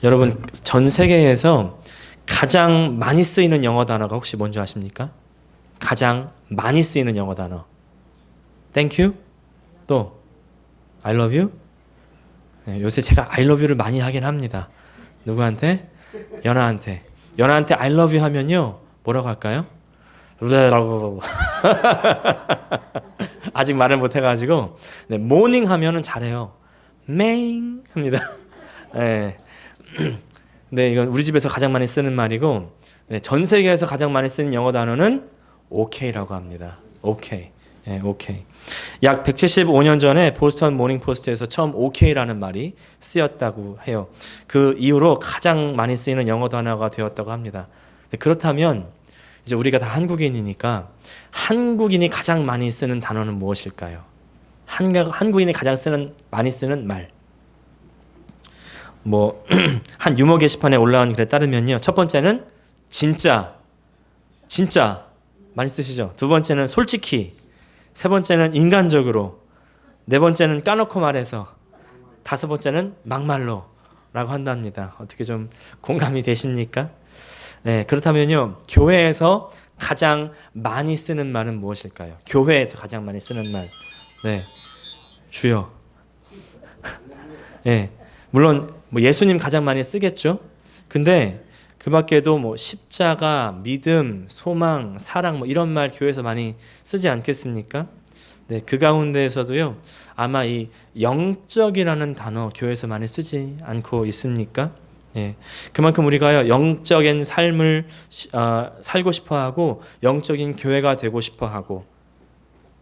여러분, 전 세계에서 가장 많이 쓰이는 영어 단어가 혹시 뭔지 아십니까? 가장 많이 쓰이는 영어 단어. Thank you? 또 I love you? 네, 요새 제가 I love you를 많이 하긴 합니다. 누구한테? 연아한테. 연아한테 I love you 하면요. 뭐라고 할까요? 아직 말을 못 해가지고 네, morning 하면은 잘해요. 맹 합니다. 네. 네, 이건 우리 집에서 가장 많이 쓰는 말이고 네, 전 세계에서 가장 많이 쓰는 영어 단어는 OK라고 합니다. OK. 네, OK. 약 175년 전에 보스턴 모닝 포스트에서 처음 OK라는 말이 쓰였다고 해요. 그 이후로 가장 많이 쓰이는 영어 단어가 되었다고 합니다. 네, 그렇다면 이제 우리가 다 한국인이니까 한국인이 가장 많이 쓰는 단어는 무엇일까요? 한국인이 가장 많이 쓰는 말. 한 유머 게시판에 올라온 글에 따르면요. 첫 번째는 진짜 많이 쓰시죠. 두 번째는 솔직히, 세 번째는 인간적으로, 네 번째는 까놓고 말해서, 다섯 번째는 막말로 라고 한답니다. 어떻게 좀 공감이 되십니까? 네, 그렇다면요. 교회에서 가장 많이 쓰는 말은 무엇일까요? 교회에서 가장 많이 쓰는 말. 네. 주여. 네. 물론 예수님 가장 많이 쓰겠죠. 근데 그 밖에도 십자가, 믿음, 소망, 사랑 이런 말 교회에서 많이 쓰지 않겠습니까? 네, 그 가운데에서도요. 아마 이 영적이라는 단어 교회에서 많이 쓰지 않고 있습니까? 예. 그만큼 우리가요. 영적인 삶을 살고 싶어 하고 영적인 교회가 되고 싶어 하고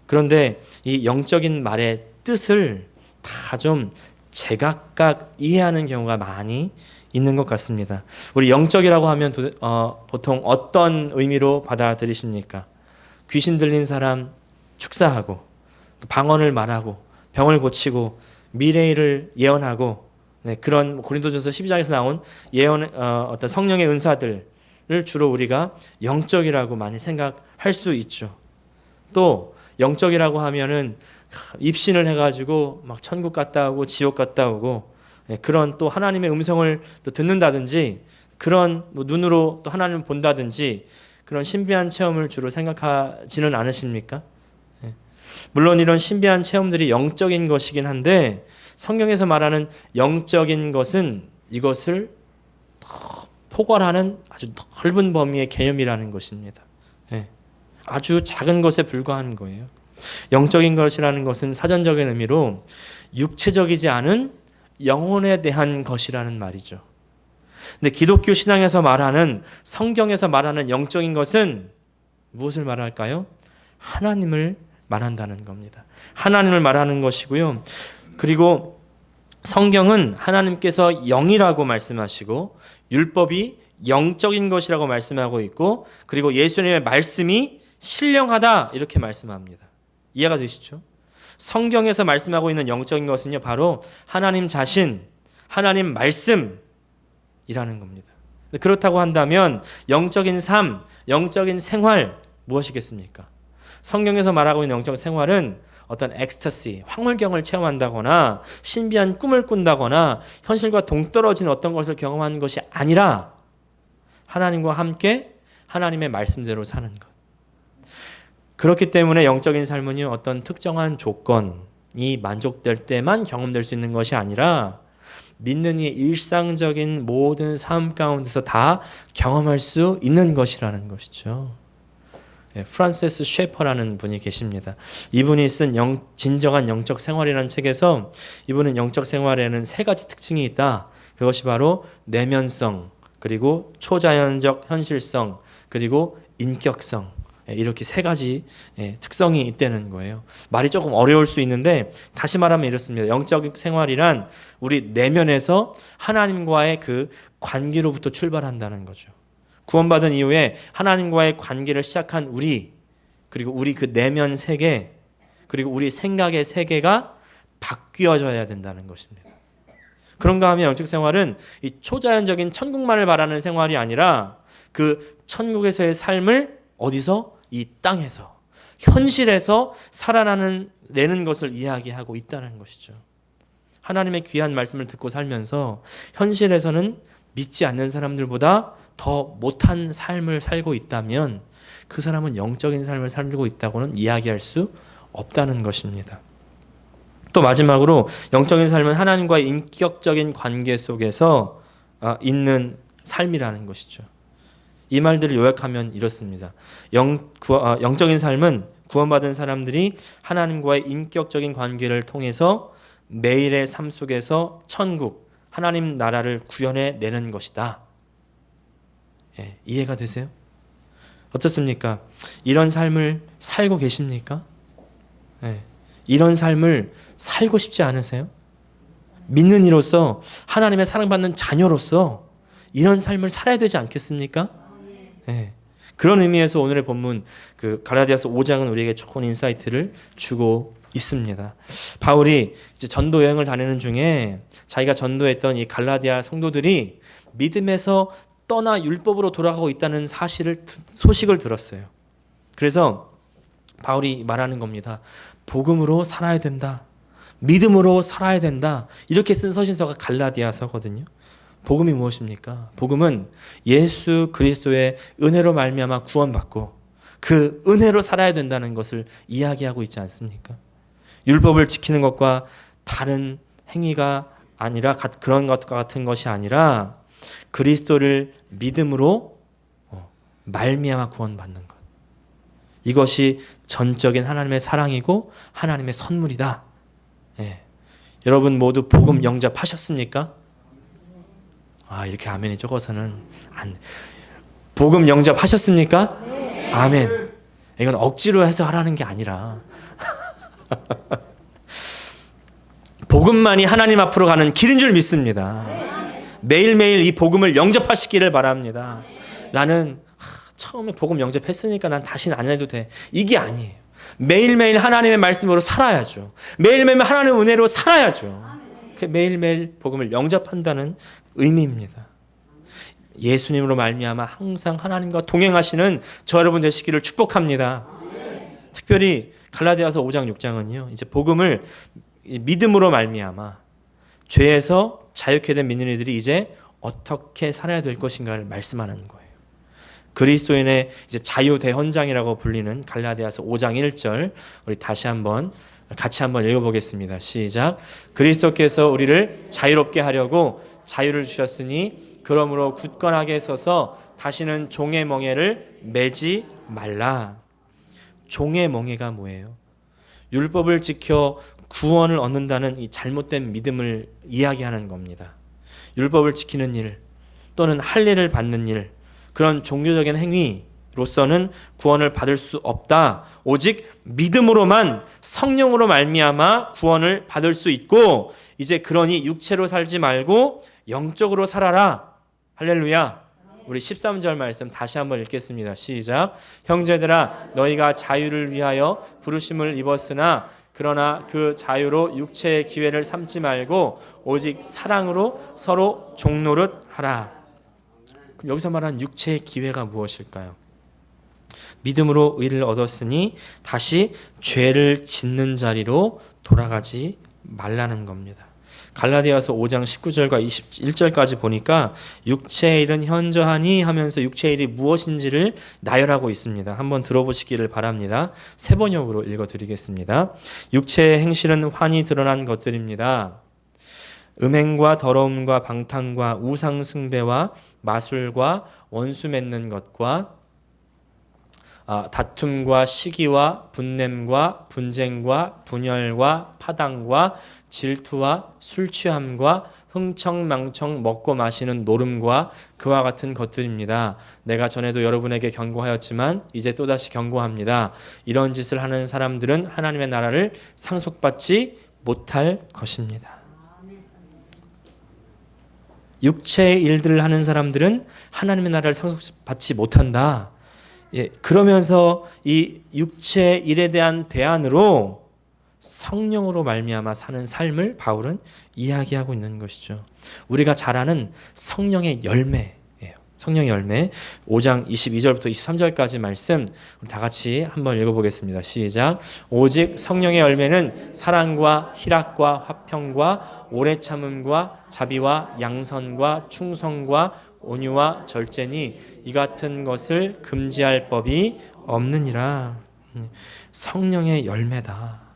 그런데 이 영적인 말의 뜻을 다 좀 제각각 이해하는 경우가 많이 있는 것 같습니다. 우리 영적이라고 하면 보통 어떤 의미로 받아들이십니까? 귀신 들린 사람 축사하고 방언을 말하고 병을 고치고 미래를 예언하고 네, 그런 고린도전서 12장에서 나온 어떤 성령의 은사들을 주로 우리가 영적이라고 많이 생각할 수 있죠. 또 영적이라고 하면은 입신을 해가지고 막 천국 갔다 오고 지옥 갔다 오고 그런 또 하나님의 음성을 또 듣는다든지 그런 눈으로 또 하나님을 본다든지 그런 신비한 체험을 주로 생각하지는 않으십니까? 물론 이런 신비한 체험들이 영적인 것이긴 한데 성경에서 말하는 영적인 것은 이것을 포괄하는 아주 넓은 범위의 개념이라는 것입니다. 아주 작은 것에 불과한 거예요. 영적인 것이라는 것은 사전적인 의미로 육체적이지 않은 영혼에 대한 것이라는 말이죠. 근데 기독교 신앙에서 말하는 성경에서 말하는 영적인 것은 무엇을 말할까요? 하나님을 말한다는 겁니다. 하나님을 말하는 것이고요. 그리고 성경은 하나님께서 영이라고 말씀하시고 율법이 영적인 것이라고 말씀하고 있고 그리고 예수님의 말씀이 신령하다 이렇게 말씀합니다. 이해가 되시죠? 성경에서 말씀하고 있는 영적인 것은요 바로 하나님 자신, 하나님 말씀이라는 겁니다. 그렇다고 한다면 영적인 삶, 영적인 생활 무엇이겠습니까? 성경에서 말하고 있는 영적 생활은 어떤 엑스터시, 황홀경을 체험한다거나 신비한 꿈을 꾼다거나 현실과 동떨어진 어떤 것을 경험하는 것이 아니라 하나님과 함께 하나님의 말씀대로 사는 것. 그렇기 때문에 영적인 삶은 어떤 특정한 조건이 만족될 때만 경험될 수 있는 것이 아니라 믿는 이의 일상적인 모든 삶 가운데서 다 경험할 수 있는 것이라는 것이죠. 프란시스 셰퍼라는 분이 계십니다. 이분이 쓴 진정한 영적 생활이라는 책에서 이분은 영적 생활에는 세 가지 특징이 있다. 그것이 바로 내면성, 그리고 초자연적 현실성, 그리고 인격성. 이렇게 세 가지 특성이 있다는 거예요. 말이 조금 어려울 수 있는데 다시 말하면 이렇습니다. 영적 생활이란 우리 내면에서 하나님과의 그 관계로부터 출발한다는 거죠. 구원받은 이후에 하나님과의 관계를 시작한 우리, 그리고 우리 그 내면 세계, 그리고 우리 생각의 세계가 바뀌어져야 된다는 것입니다. 그런가 하면 영적 생활은 이 초자연적인 천국만을 바라는 생활이 아니라 그 천국에서의 삶을 어디서? 이 땅에서, 현실에서 살아내는 것을 이야기하고 있다는 것이죠. 하나님의 귀한 말씀을 듣고 살면서 현실에서는 믿지 않는 사람들보다 더 못한 삶을 살고 있다면 그 사람은 영적인 삶을 살고 있다고는 이야기할 수 없다는 것입니다. 또 마지막으로 영적인 삶은 하나님과의 인격적인 관계 속에서 있는 삶이라는 것이죠. 이 말들을 요약하면 이렇습니다. 영적인 삶은 구원받은 사람들이 하나님과의 인격적인 관계를 통해서 매일의 삶 속에서 천국, 하나님 나라를 구현해내는 것이다. 예, 이해가 되세요? 어떻습니까? 이런 삶을 살고 계십니까? 예, 이런 삶을 살고 싶지 않으세요? 믿는 이로서 하나님의 사랑받는 자녀로서 이런 삶을 살아야 되지 않겠습니까? 예, 그런 의미에서 오늘의 본문 갈라디아서 5장은 우리에게 좋은 인사이트를 주고 있습니다. 바울이 이제 전도 여행을 다니는 중에 자기가 전도했던 이 갈라디아 성도들이 믿음에서 떠나 율법으로 돌아가고 있다는 소식을 들었어요. 그래서 바울이 말하는 겁니다. 복음으로 살아야 된다. 믿음으로 살아야 된다. 이렇게 쓴 서신서가 갈라디아서거든요. 복음이 무엇입니까? 복음은 예수 그리스도의 은혜로 말미암아 구원받고 그 은혜로 살아야 된다는 것을 이야기하고 있지 않습니까? 율법을 지키는 것과 다른 행위가 아니라 그런 것과 같은 것이 아니라 그리스도를 믿음으로 말미암아 구원받는 것. 이것이 전적인 하나님의 사랑이고 하나님의 선물이다. 예. 여러분 모두 복음 영접하셨습니까? 이렇게 아멘이 적어서는 복음 영접하셨습니까? 네. 아멘. 이건 억지로 해서 하라는 게 아니라 복음만이 하나님 앞으로 가는 길인 줄 믿습니다. 매일매일 이 복음을 영접하시기를 바랍니다. 나는 처음에 복음 영접했으니까 난 다시는 안 해도 돼. 이게 아니에요. 매일매일 하나님의 말씀으로 살아야죠. 매일매일 하나님의 은혜로 살아야죠. 매일매일 복음을 영접한다는 의미입니다. 예수님으로 말미암아 항상 하나님과 동행하시는 저 여러분 되시기를 축복합니다. 특별히 갈라디아서 5장 6장은요. 이제 복음을 믿음으로 말미암아 죄에서 자유케 된 믿는 이들이 이제 어떻게 살아야 될 것인가를 말씀하는 거예요. 그리스도인의 이제 자유 대헌장이라고 불리는 갈라디아서 5장 1절 우리 같이 한번 읽어보겠습니다. 시작. 그리스도께서 우리를 자유롭게 하려고 자유를 주셨으니 그러므로 굳건하게 서서 다시는 종의 멍에를 매지 말라. 종의 멍에가 뭐예요? 율법을 지켜 구원을 얻는다는 이 잘못된 믿음을 이야기하는 겁니다. 율법을 지키는 일 또는 할례를 받는 일, 그런 종교적인 행위로서는 구원을 받을 수 없다. 오직 믿음으로만 성령으로 말미암아 구원을 받을 수 있고, 이제 그러니 육체로 살지 말고 영적으로 살아라. 할렐루야. 우리 13절 말씀 다시 한번 읽겠습니다. 시작. 형제들아 너희가 자유를 위하여 부르심을 입었으나 그러나 그 자유로 육체의 기회를 삼지 말고 오직 사랑으로 서로 종노릇 하라. 그럼 여기서 말하는 육체의 기회가 무엇일까요? 믿음으로 의를 얻었으니 다시 죄를 짓는 자리로 돌아가지 말라는 겁니다. 갈라디아서 5장 19절과 21절까지 보니까 육체의 일은 현저하니 하면서 육체의 일이 무엇인지를 나열하고 있습니다. 한번 들어보시기를 바랍니다. 세 번역으로 읽어드리겠습니다. 육체의 행실은 환히 드러난 것들입니다. 음행과 더러움과 방탕과 우상 숭배와 마술과 원수 맺는 것과 다툼과 시기와 분냄과 분쟁과 분열과 파당과 질투와 술 취함과 흥청망청 먹고 마시는 노름과 그와 같은 것들입니다. 내가 전에도 여러분에게 경고하였지만 이제 또다시 경고합니다. 이런 짓을 하는 사람들은 하나님의 나라를 상속받지 못할 것입니다. 육체의 일들을 하는 사람들은 하나님의 나라를 상속받지 못한다. 예, 그러면서 이 육체의 일에 대한 대안으로 성령으로 말미암아 사는 삶을 바울은 이야기하고 있는 것이죠. 우리가 잘 아는 성령의 열매예요. 성령의 열매 5장 22절부터 23절까지 말씀 우리 다 같이 한번 읽어보겠습니다. 시작. 오직 성령의 열매는 사랑과 희락과 화평과 오래 참음과 자비와 양선과 충성과 온유와 절제니 이 같은 것을 금지할 법이 없느니라. 성령의 열매다.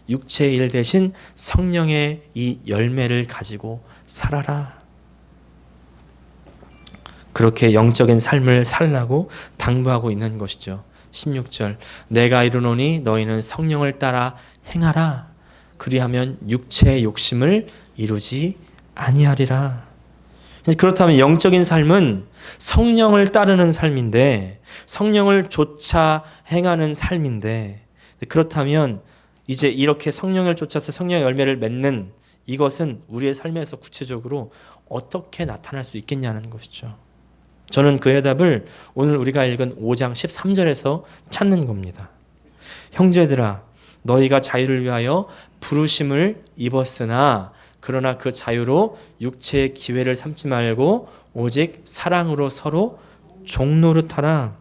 육체의 일 대신 성령의 이 열매를 가지고 살아라. 그렇게 영적인 삶을 살라고 당부하고 있는 것이죠. 16절 내가 이르노니 너희는 성령을 따라 행하라. 그리하면 육체의 욕심을 이루지 아니하리라. 그렇다면 영적인 삶은 성령을 따르는 삶인데 성령을 쫓아 행하는 삶인데 그렇다면 이제 이렇게 성령을 쫓아서 성령의 열매를 맺는 이것은 우리의 삶에서 구체적으로 어떻게 나타날 수 있겠냐는 것이죠. 저는 그 해답을 오늘 우리가 읽은 5장 13절에서 찾는 겁니다. 형제들아 너희가 자유를 위하여 부르심을 입었으나 그러나 그 자유로 육체의 기회를 삼지 말고 오직 사랑으로 서로 종노릇하라.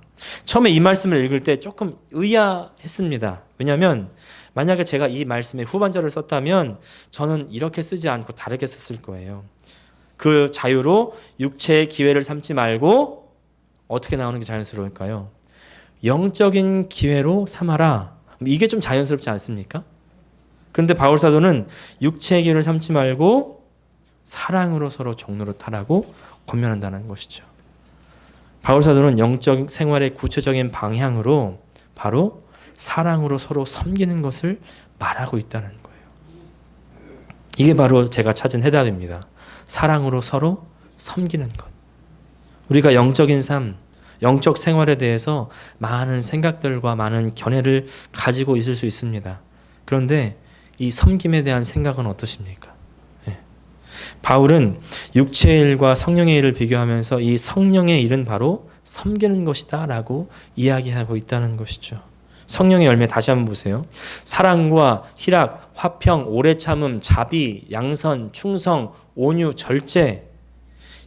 처음에 이 말씀을 읽을 때 조금 의아했습니다. 왜냐하면 만약에 제가 이 말씀의 후반절을 썼다면 저는 이렇게 쓰지 않고 다르게 썼을 거예요. 그 자유로 육체의 기회를 삼지 말고 어떻게 나오는 게 자연스러울까요? 영적인 기회로 삼아라. 이게 좀 자연스럽지 않습니까? 그런데 바울 사도는 육체의 기회를 삼지 말고 사랑으로 서로 종노릇하라고 권면한다는 것이죠. 바울 사도는 영적 생활의 구체적인 방향으로 바로 사랑으로 서로 섬기는 것을 말하고 있다는 거예요. 이게 바로 제가 찾은 해답입니다. 사랑으로 서로 섬기는 것. 우리가 영적인 삶, 영적 생활에 대해서 많은 생각들과 많은 견해를 가지고 있을 수 있습니다. 그런데 이 섬김에 대한 생각은 어떠십니까? 바울은 육체의 일과 성령의 일을 비교하면서 이 성령의 일은 바로 섬기는 것이다 라고 이야기하고 있다는 것이죠. 성령의 열매 다시 한번 보세요. 사랑과 희락, 화평, 오래 참음, 자비, 양선, 충성, 온유, 절제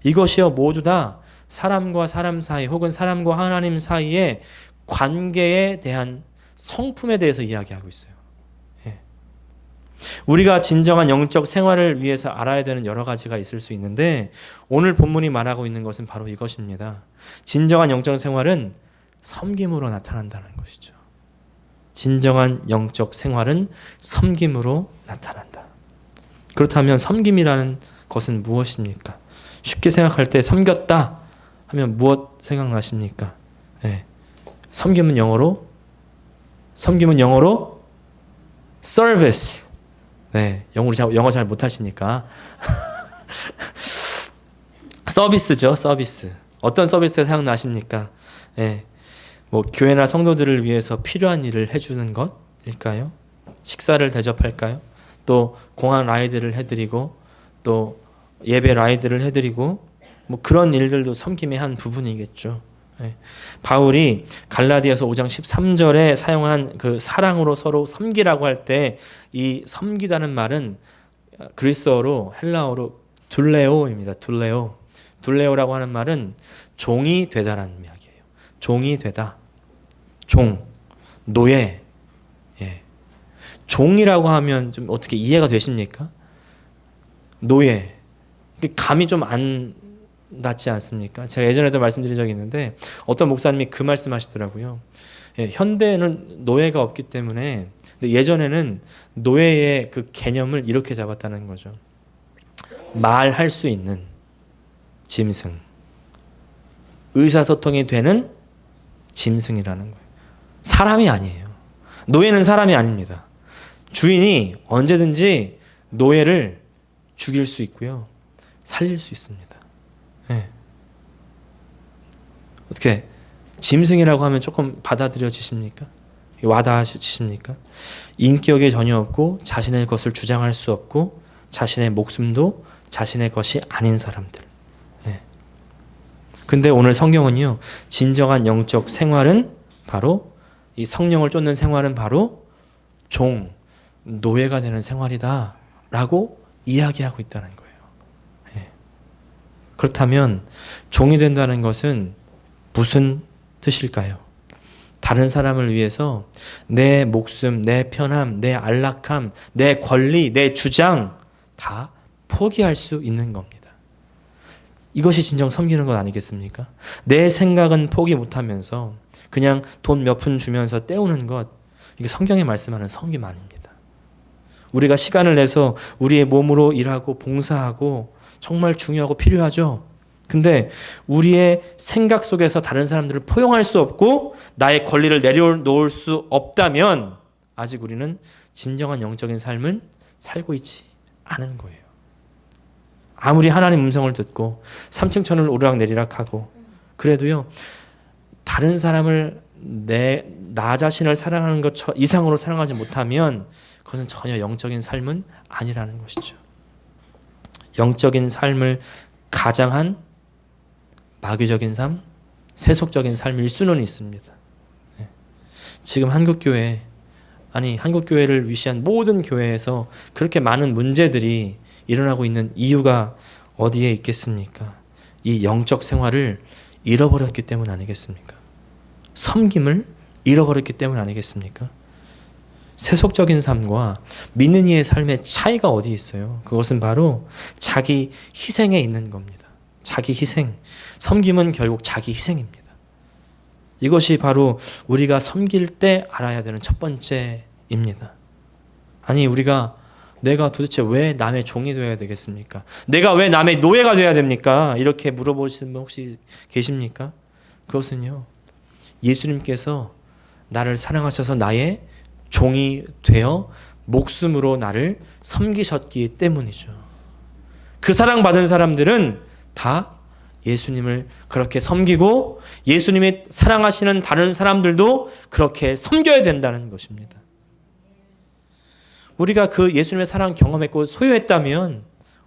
이것이요 모두 다 사람과 사람 사이 혹은 사람과 하나님 사이의 관계에 대한 성품에 대해서 이야기하고 있어요. 우리가 진정한 영적 생활을 위해서 알아야 되는 여러 가지가 있을 수 있는데 오늘 본문이 말하고 있는 것은 바로 이것입니다. 진정한 영적 생활은 섬김으로 나타난다는 것이죠. 진정한 영적 생활은 섬김으로 나타난다. 그렇다면 섬김이라는 것은 무엇입니까? 쉽게 생각할 때 섬겼다 하면 무엇 생각나십니까? 섬김은 영어로 service. 영어 잘 못하시니까 서비스죠, 서비스. 어떤 서비스가 생각나십니까? 뭐 교회나 성도들을 위해서 필요한 일을 해주는 것일까요? 식사를 대접할까요? 또 공항 라이드를 해드리고 또 예배 라이드를 해드리고 뭐 그런 일들도 섬김의 한 부분이겠죠. 바울이 갈라디아서 5장 13절에 사용한 그 사랑으로 서로 섬기라고 할 때 이 섬기다는 말은 그리스어로 헬라어로 둘레오입니다. 둘레오라고 하는 말은 종이 되다라는 이야기예요. 종이 되다. 종, 노예. 종이라고 하면 좀 어떻게 이해가 되십니까? 노예. 감이 좀 안 닿지 않습니까? 제가 예전에도 말씀드린 적이 있는데 어떤 목사님이 그 말씀하시더라고요. 현대에는 노예가 없기 때문에 근데 예전에는 노예의 그 개념을 이렇게 잡았다는 거죠. 말할 수 있는 짐승. 의사소통이 되는 짐승이라는 거예요. 사람이 아니에요. 노예는 사람이 아닙니다. 주인이 언제든지 노예를 죽일 수 있고요. 살릴 수 있습니다. 어떻게 짐승이라고 하면 조금 받아들여지십니까? 와닿으십니까? 인격이 전혀 없고 자신의 것을 주장할 수 없고 자신의 목숨도 자신의 것이 아닌 사람들. 근데 오늘 성경은요, 진정한 영적 생활은 바로 이 성령을 쫓는 생활은 바로 종, 노예가 되는 생활이다 라고 이야기하고 있다는 거예요. 그렇다면 종이 된다는 것은 무슨 뜻일까요? 다른 사람을 위해서 내 목숨, 내 편함, 내 안락함, 내 권리, 내 주장 다 포기할 수 있는 겁니다. 이것이 진정 섬기는 것 아니겠습니까? 내 생각은 포기 못하면서 그냥 돈 몇 푼 주면서 때우는 것, 이게 성경에 말씀하는 섬김 아닙니다. 우리가 시간을 내서 우리의 몸으로 일하고 봉사하고 정말 중요하고 필요하죠. 근데 우리의 생각 속에서 다른 사람들을 포용할 수 없고 나의 권리를 내려놓을 수 없다면 아직 우리는 진정한 영적인 삶을 살고 있지 않은 거예요. 아무리 하나님 음성을 듣고 3층 천을 오르락내리락 하고 그래도요, 다른 사람을 나 자신을 사랑하는 것 이상으로 사랑하지 못하면 그것은 전혀 영적인 삶은 아니라는 것이죠. 영적인 삶을 가장한 마귀적인 삶, 세속적인 삶일 수는 있습니다. 지금 한국교회, 한국교회를 위시한 모든 교회에서 그렇게 많은 문제들이 일어나고 있는 이유가 어디에 있겠습니까? 이 영적 생활을 잃어버렸기 때문 아니겠습니까? 섬김을 잃어버렸기 때문 아니겠습니까? 세속적인 삶과 믿는 이의 삶의 차이가 어디 있어요? 그것은 바로 자기 희생에 있는 겁니다. 자기 희생. 섬김은 결국 자기 희생입니다. 이것이 바로 우리가 섬길 때 알아야 되는 첫 번째입니다. 내가 도대체 왜 남의 종이 되어야 되겠습니까? 내가 왜 남의 노예가 되어야 됩니까? 이렇게 물어보시는 분 혹시 계십니까? 그것은요, 예수님께서 나를 사랑하셔서 나의 종이 되어 목숨으로 나를 섬기셨기 때문이죠. 그 사랑받은 사람들은 다 예수님을 그렇게 섬기고 예수님이 사랑하시는 다른 사람들도 그렇게 섬겨야 된다는 것입니다. 우리가 그 예수님의 사랑 경험했고 소유했다면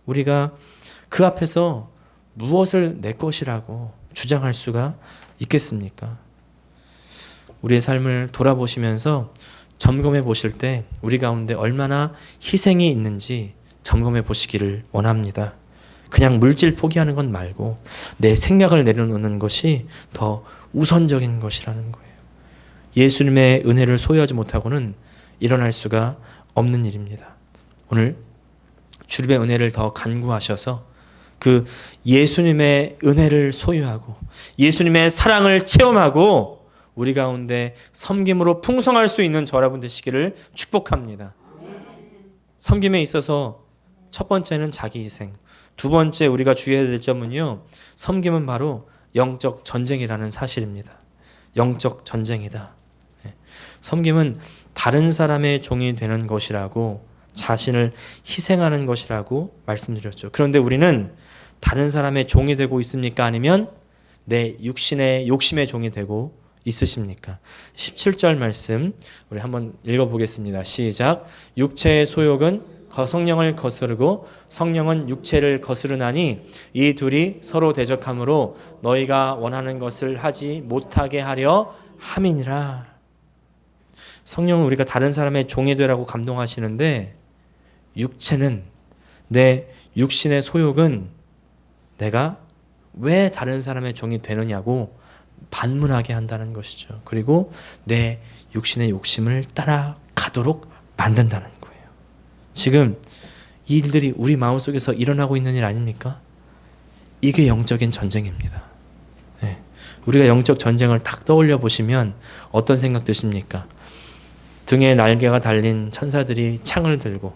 우리가 그 앞에서 무엇을 내 것이라고 주장할 수가 있겠습니까? 우리의 삶을 돌아보시면서 점검해 보실 때 우리 가운데 얼마나 희생이 있는지 점검해 보시기를 원합니다. 그냥 물질 포기하는 건 말고 내 생각을 내려놓는 것이 더 우선적인 것이라는 거예요. 예수님의 은혜를 소유하지 못하고는 일어날 수가 없는 일입니다. 오늘 주님의 은혜를 더 간구하셔서 그 예수님의 은혜를 소유하고 예수님의 사랑을 체험하고 우리 가운데 섬김으로 풍성할 수 있는 저와 여러분 되시기를 축복합니다. 섬김에 있어서 첫 번째는 자기 희생, 두 번째 우리가 주의해야 될 점은요, 섬김은 바로 영적 전쟁이라는 사실입니다. 영적 전쟁이다. 섬김은 다른 사람의 종이 되는 것이라고, 자신을 희생하는 것이라고 말씀드렸죠. 그런데 우리는 다른 사람의 종이 되고 있습니까? 아니면 내 육신의 욕심의 종이 되고 있으십니까? 17절 말씀 우리 한번 읽어보겠습니다. 시작. 육체의 소욕은 성령을 거스르고 성령은 육체를 거스르나니 이 둘이 서로 대적하므로 너희가 원하는 것을 하지 못하게 하려 함이니라. 성령은 우리가 다른 사람의 종이 되라고 감동하시는데 육체는, 내 육신의 소욕은 내가 왜 다른 사람의 종이 되느냐고 반문하게 한다는 것이죠. 그리고 내 육신의 욕심을 따라가도록 만든다는 거예요. 지금 이 일들이 우리 마음속에서 일어나고 있는 일 아닙니까? 이게 영적인 전쟁입니다. 네. 우리가 영적 전쟁을 딱 떠올려 보시면 어떤 생각 드십니까? 등에 날개가 달린 천사들이 창을 들고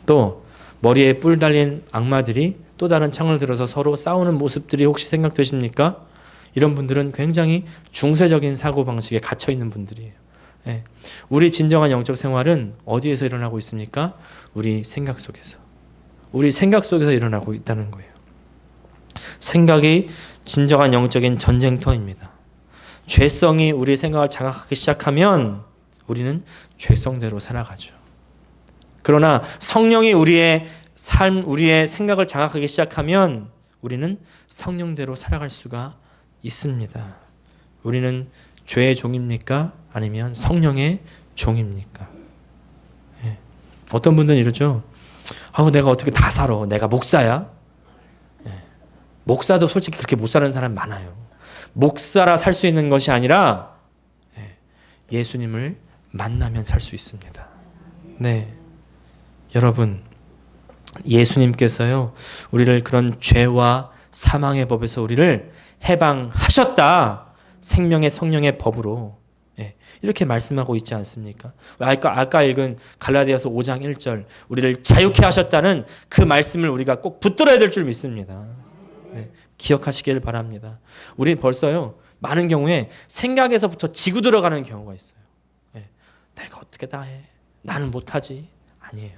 또 머리에 뿔 달린 악마들이 또 다른 창을 들어서 서로 싸우는 모습들이 혹시 생각되십니까? 이런 분들은 굉장히 중세적인 사고방식에 갇혀있는 분들이에요. 예. 우리 진정한 영적 생활은 어디에서 일어나고 있습니까? 우리 생각 속에서. 우리 생각 속에서 일어나고 있다는 거예요. 생각이 진정한 영적인 전쟁터입니다. 죄성이 우리 생각을 장악하기 시작하면 우리는 죄성대로 살아가죠. 그러나 성령이 우리의 삶, 우리의 생각을 장악하기 시작하면 우리는 성령대로 살아갈 수가 있습니다. 우리는 죄의 종입니까? 아니면 성령의 종입니까? 예. 어떤 분들은 이러죠. 내가 어떻게 다 살아? 내가 목사야? 예. 목사도 솔직히 그렇게 못 사는 사람 많아요. 목사라 살 수 있는 것이 아니라 예수님을 만나면 살 수 있습니다. 네, 여러분, 예수님께서요, 우리를 그런 죄와 사망의 법에서 우리를 해방하셨다. 생명의 성령의 법으로 이렇게 말씀하고 있지 않습니까? 아까 읽은 갈라디아서 5장 1절, 우리를 자유케 하셨다는 그 말씀을 우리가 꼭 붙들어야 될 줄 믿습니다. 기억하시길 바랍니다. 우리는 벌써요, 많은 경우에 생각에서부터 지고 들어가는 경우가 있어요. 내가 어떻게 다 해? 나는 못하지. 아니에요.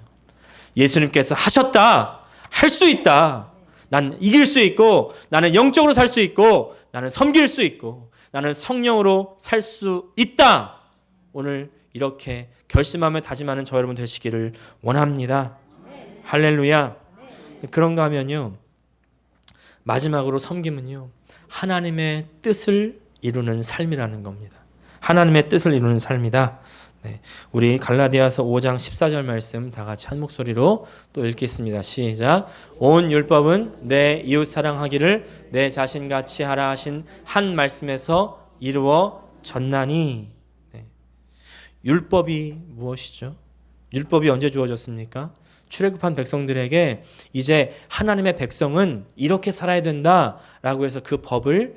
예수님께서 하셨다. 할 수 있다. 난 이길 수 있고, 나는 영적으로 살 수 있고, 나는 섬길 수 있고, 나는 성령으로 살 수 있다. 오늘 이렇게 결심하며 다짐하는 저 여러분 되시기를 원합니다. 할렐루야. 그런가 하면요, 마지막으로 섬김은요, 하나님의 뜻을 이루는 삶이라는 겁니다. 하나님의 뜻을 이루는 삶이다. 우리 갈라디아서 5장 14절 말씀 다 같이 한 목소리로 또 읽겠습니다. 시작. 온 율법은 내 이웃 사랑하기를 내 자신같이 하라 하신 한 말씀에서 이루어졌나니. 율법이 무엇이죠? 율법이 언제 주어졌습니까? 출애굽한 백성들에게 이제 하나님의 백성은 이렇게 살아야 된다라고 해서 그 법을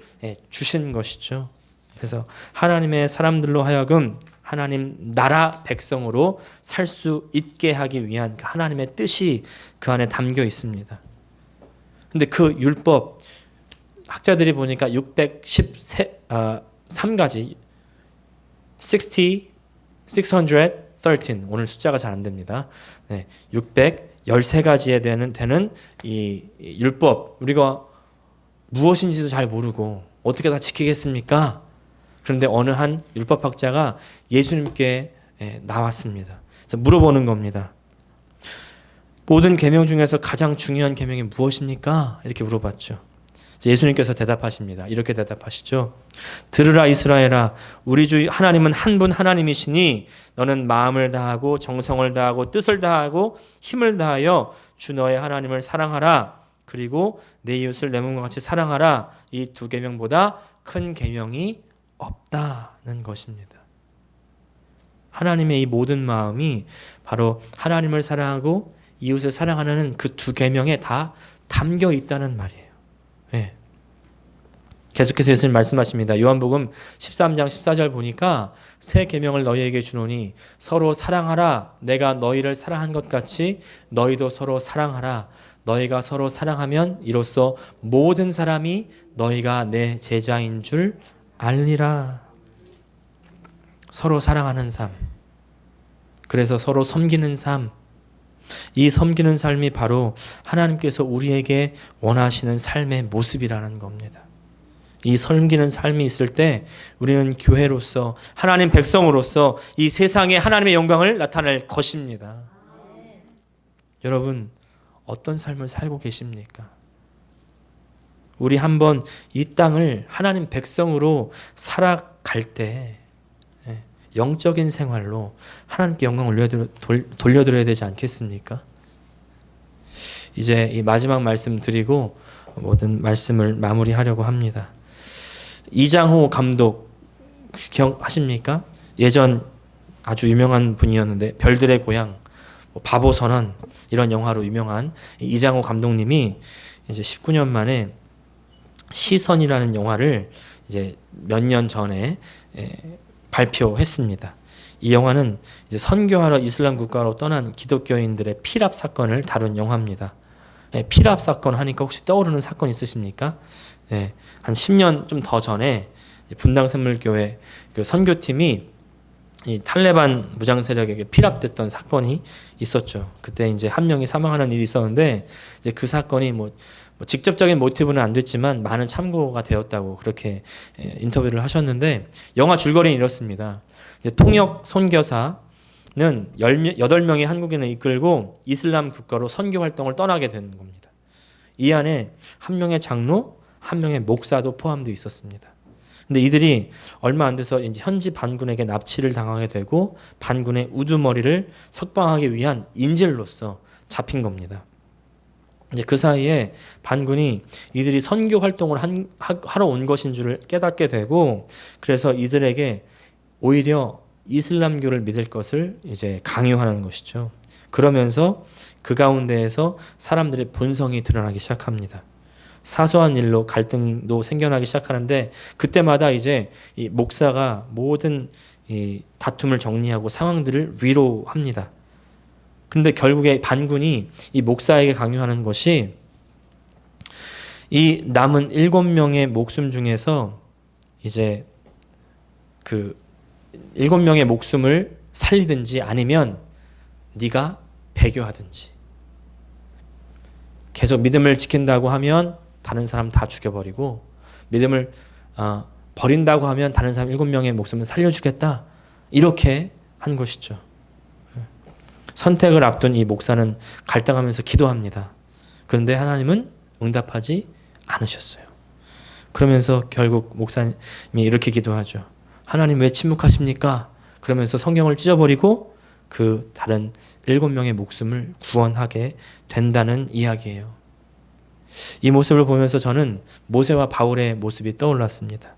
주신 것이죠. 그래서 하나님의 사람들로 하여금 하나님 나라 백성으로 살 수 있게 하기 위한 하나님의 뜻이 그 안에 담겨 있습니다. 근데 그 율법, 학자들이 보니까 613가지, 613, 오늘 숫자가 잘 안 됩니다. 613가지에 되는 이 율법, 우리가 무엇인지도 잘 모르고 어떻게 다 지키겠습니까? 그런데 어느 한 율법학자가 예수님께 나왔습니다. 그래서 물어보는 겁니다. 모든 계명 중에서 가장 중요한 계명이 무엇입니까? 이렇게 물어봤죠. 예수님께서 대답하십니다. 이렇게 대답하시죠. 들으라 이스라엘아, 우리 주 하나님은 한 분 하나님이시니 너는 마음을 다하고 정성을 다하고 뜻을 다하고 힘을 다하여 주 너의 하나님을 사랑하라. 그리고 내 이웃을 내 몸과 같이 사랑하라. 이 두 계명보다 큰 계명이 없다는 것입니다. 하나님의 이 모든 마음이 바로 하나님을 사랑하고 이웃을 사랑하는 그 두 계명에 다 담겨 있다는 말이에요. 계속해서 예수님 말씀하십니다. 요한복음 13장 14절 보니까 새 계명을 너희에게 주노니 서로 사랑하라. 내가 너희를 사랑한 것 같이 너희도 서로 사랑하라. 너희가 서로 사랑하면 이로써 모든 사람이 너희가 내 제자인 줄 알리라. 서로 사랑하는 삶, 그래서 서로 섬기는 삶, 이 섬기는 삶이 바로 하나님께서 우리에게 원하시는 삶의 모습이라는 겁니다. 이 섬기는 삶이 있을 때 우리는 교회로서, 하나님 백성으로서 이 세상에 하나님의 영광을 나타낼 것입니다. 여러분, 어떤 삶을 살고 계십니까? 우리 한번 이 땅을 하나님 백성으로 살아갈 때 영적인 생활로 하나님께 영광을 돌려드려야 되지 않겠습니까? 이제 이 마지막 말씀 드리고 모든 말씀을 마무리하려고 합니다. 이장호 감독 기억하십니까? 예전 아주 유명한 분이었는데 별들의 고향, 바보 선언 이런 영화로 유명한 이장호 감독님이 이제 19년 만에 시선이라는 영화를 이제 몇 년 전에 발표했습니다. 이 영화는 이제 선교하러 이슬람 국가로 떠난 기독교인들의 피랍 사건을 다룬 영화입니다. 피랍 사건 하니까 혹시 떠오르는 사건 있으십니까? 한 10년 좀 더 전에 분당샘물교회 그 선교팀이 이 탈레반 무장 세력에게 피랍됐던 사건이 있었죠. 그때 이제 한 명이 사망하는 일이 있었는데 이제 그 사건이 뭐 직접적인 모티브는 안 됐지만 많은 참고가 되었다고 그렇게 인터뷰를 하셨는데 영화 줄거리는 이렇습니다. 이제 통역 선교사는 8명의 한국인을 이끌고 이슬람 국가로 선교 활동을 떠나게 되는 겁니다. 이 안에 한 명의 장로, 한 명의 목사도 포함되어 있었습니다. 근데 이들이 얼마 안 돼서 이제 현지 반군에게 납치를 당하게 되고 반군의 우두머리를 석방하기 위한 인질로서 잡힌 겁니다. 이제 그 사이에 반군이 이들이 선교 활동을 하러 온 것인 줄을 깨닫게 되고, 그래서 이들에게 오히려 이슬람교를 믿을 것을 이제 강요하는 것이죠. 그러면서 그 가운데에서 사람들의 본성이 드러나기 시작합니다. 사소한 일로 갈등도 생겨나기 시작하는데, 그때마다 이제 이 목사가 모든 이 다툼을 정리하고 상황들을 위로합니다. 그런데 결국에 반군이 이 목사에게 강요하는 것이 이 남은 7명의 목숨 중에서 이제 그 7명의 목숨을 살리든지 아니면 네가 배교하든지, 계속 믿음을 지킨다고 하면 다른 사람 다 죽여버리고, 믿음을 버린다고 하면 다른 사람 7명의 목숨을 살려주겠다, 이렇게 한 것이죠. 선택을 앞둔 이 목사는 갈등하면서 기도합니다. 그런데 하나님은 응답하지 않으셨어요. 그러면서 결국 목사님이 이렇게 기도하죠. 하나님 왜 침묵하십니까? 그러면서 성경을 찢어버리고 그 다른 7명의 목숨을 구원하게 된다는 이야기예요. 이 모습을 보면서 저는 모세와 바울의 모습이 떠올랐습니다.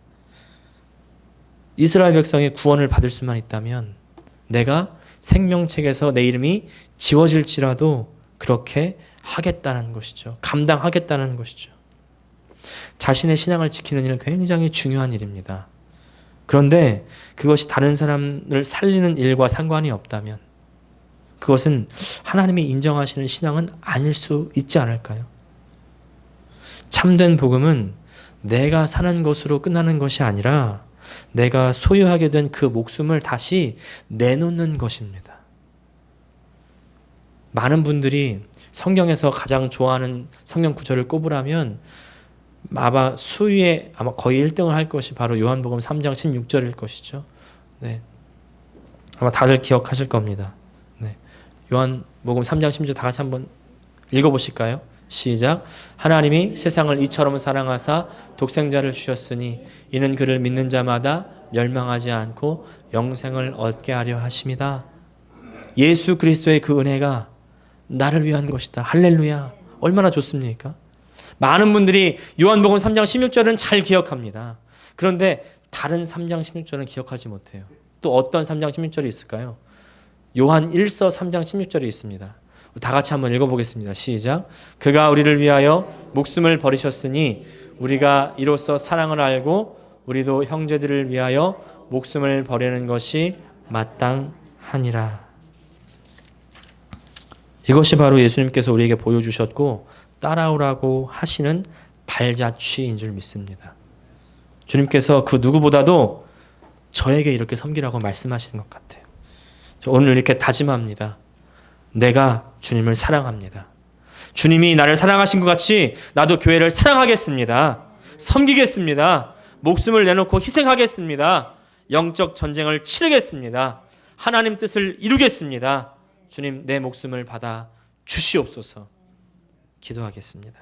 이스라엘 백성이 구원을 받을 수만 있다면 내가 생명책에서 내 이름이 지워질지라도 그렇게 하겠다는 것이죠. 감당하겠다는 것이죠. 자신의 신앙을 지키는 일은 굉장히 중요한 일입니다. 그런데 그것이 다른 사람을 살리는 일과 상관이 없다면 그것은 하나님이 인정하시는 신앙은 아닐 수 있지 않을까요? 참된 복음은 내가 사는 것으로 끝나는 것이 아니라 내가 소유하게 된 그 목숨을 다시 내놓는 것입니다. 많은 분들이 성경에서 가장 좋아하는 성경 구절을 꼽으라면 아마 수위에 아마 거의 1등을 할 것이 바로 요한복음 3장 16절일 것이죠. 네. 아마 다들 기억하실 겁니다. 네. 요한복음 3장 16절 다 같이 한번 읽어보실까요? 시작. 하나님이 세상을 이처럼 사랑하사 독생자를 주셨으니 이는 그를 믿는 자마다 멸망하지 않고 영생을 얻게 하려 하심이다. 예수 그리스도의 그 은혜가 나를 위한 것이다. 할렐루야. 얼마나 좋습니까? 많은 분들이 요한복음 3장 16절은 잘 기억합니다. 그런데 다른 3장 16절은 기억하지 못해요. 또 어떤 3장 16절이 있을까요? 요한 1서 3장 16절이 있습니다. 다 같이 한번 읽어보겠습니다. 시작. 그가 우리를 위하여 목숨을 버리셨으니 우리가 이로써 사랑을 알고 우리도 형제들을 위하여 목숨을 버리는 것이 마땅하니라. 이것이 바로 예수님께서 우리에게 보여주셨고 따라오라고 하시는 발자취인 줄 믿습니다. 주님께서 그 누구보다도 저에게 이렇게 섬기라고 말씀하시는 것 같아요. 오늘 이렇게 다짐합니다. 내가 주님을 사랑합니다. 주님이 나를 사랑하신 것 같이 나도 교회를 사랑하겠습니다. 섬기겠습니다. 목숨을 내놓고 희생하겠습니다. 영적 전쟁을 치르겠습니다. 하나님 뜻을 이루겠습니다. 주님 내 목숨을 받아 주시옵소서. 기도하겠습니다.